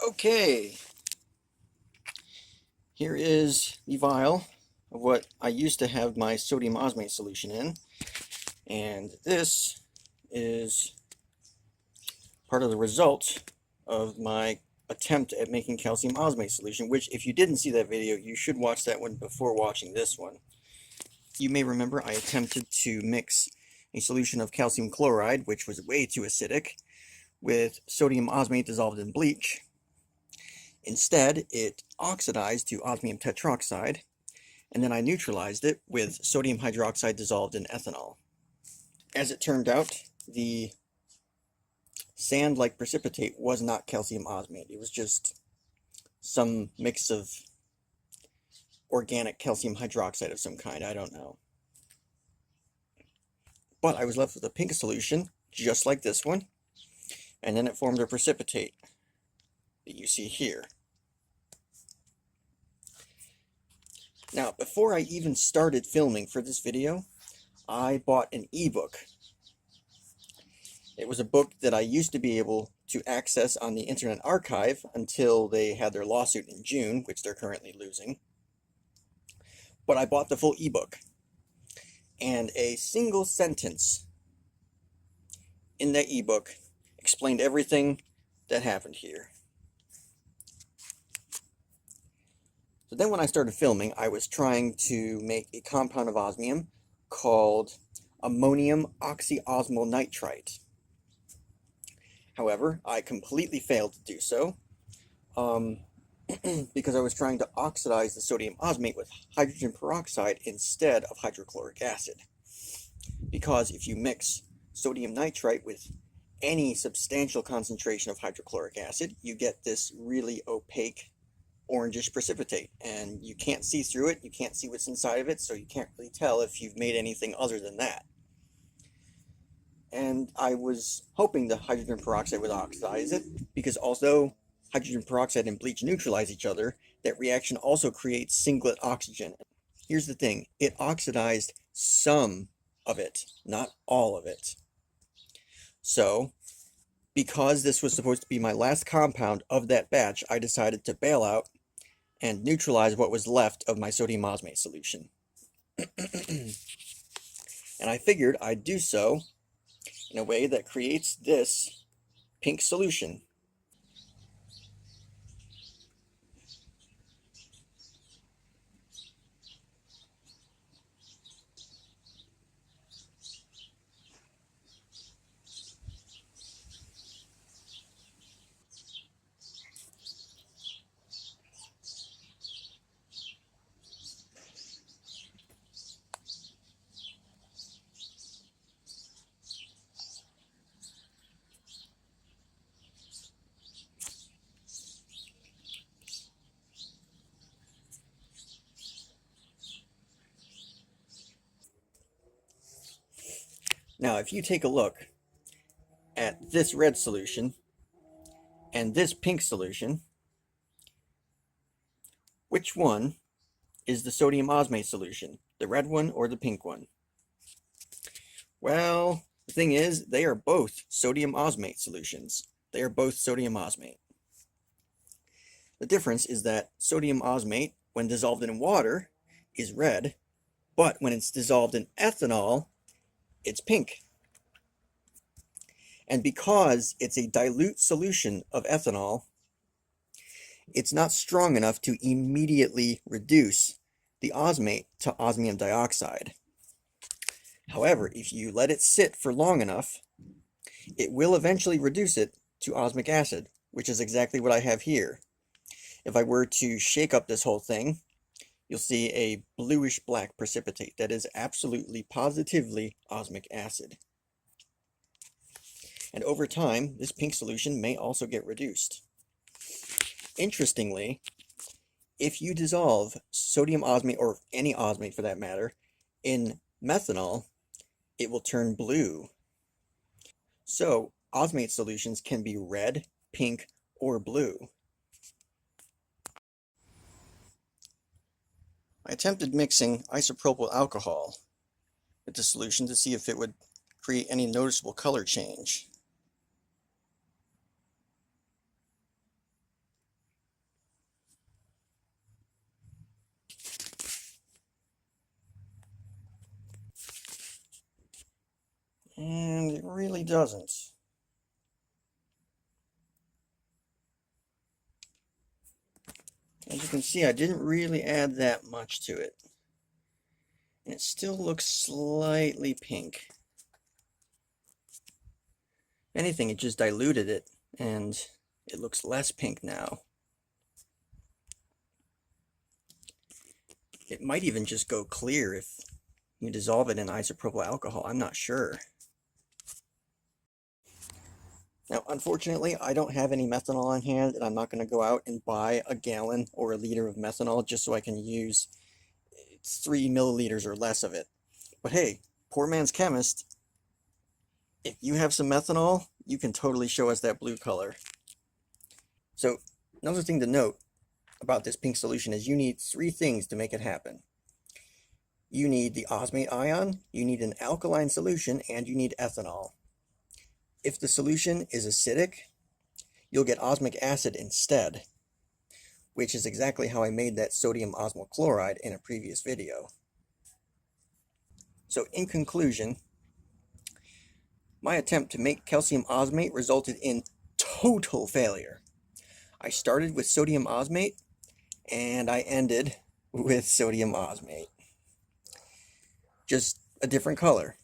Okay, here is the vial of what I used to have my sodium osmate solution in, and this is part of the result of my attempt at making calcium osmate solution, which if you didn't see that video, you should watch that one before watching this one. You may remember I attempted to mix a solution of calcium chloride, which was way too acidic, with sodium osmate dissolved in bleach. Instead, it oxidized to osmium tetroxide, and then I neutralized it with sodium hydroxide dissolved in ethanol. As it turned out, the sand-like precipitate was not calcium osmate. It was just some mix of organic calcium hydroxide of some kind. I don't know. But I was left with a pink solution, just like this one, and then it formed a precipitate that you see here. Now, before I even started filming for this video, I bought an ebook. It was a book that I used to be able to access on the Internet Archive until they had their lawsuit in June, which they're currently losing. But I bought the full ebook, and a single sentence in that ebook explained everything that happened here. So then when I started filming, I was trying to make a compound of osmium called ammonium oxyosmolyl nitrite. However, I completely failed to do so because I was trying to oxidize the sodium osmate with hydrogen peroxide instead of hydrochloric acid. Because if you mix sodium nitrite with any substantial concentration of hydrochloric acid, you get this really opaque orangish precipitate, and you can't see through it, you can't see what's inside of it, so you can't really tell if you've made anything other than that. And I was hoping the hydrogen peroxide would oxidize it, because although hydrogen peroxide and bleach neutralize each other, that reaction also creates singlet oxygen. Here's the thing, it oxidized some of it, not all of it. So, because this was supposed to be my last compound of that batch, I decided to bail out and neutralize what was left of my sodium osmate solution. And I figured I'd do so in a way that creates this pink solution. Now, if you take a look at this red solution and this pink solution, which one is the sodium osmate solution? The red one or the pink one? Well, the thing is, they are both sodium osmate solutions. They are both sodium osmate. The difference is that sodium osmate, when dissolved in water, is red, but when it's dissolved in ethanol, it's pink. And because it's a dilute solution of ethanol, it's not strong enough to immediately reduce the osmate to osmium dioxide. However, if you let it sit for long enough, it will eventually reduce it to osmic acid, which is exactly what I have here. If I were to shake up this whole thing, you'll see a bluish black precipitate that is absolutely positively osmic acid. And over time, this pink solution may also get reduced. Interestingly, if you dissolve sodium osmate, or any osmate for that matter, in methanol, it will turn blue. So, osmate solutions can be red, pink, or blue. I attempted mixing isopropyl alcohol with the solution to see if it would create any noticeable color change. And it really doesn't. As you can see, I didn't really add that much to it. And it still looks slightly pink. If anything, it just diluted it, and it looks less pink now. It might even just go clear if you dissolve it in isopropyl alcohol. I'm not sure. Now, unfortunately, I don't have any methanol on hand, and I'm not going to go out and buy a gallon or a liter of methanol just so I can use 3 milliliters or less of it. But hey, poor man's chemist. If you have some methanol, you can totally show us that blue color. So, another thing to note about this pink solution is you need 3 things to make it happen. You need the osmate ion, you need an alkaline solution, and you need ethanol. If the solution is acidic, you'll get osmic acid instead, which is exactly how I made that sodium osmol chloride in a previous video. So in conclusion, my attempt to make calcium osmate resulted in total failure. I started with sodium osmate, and I ended with sodium osmate. Just a different color.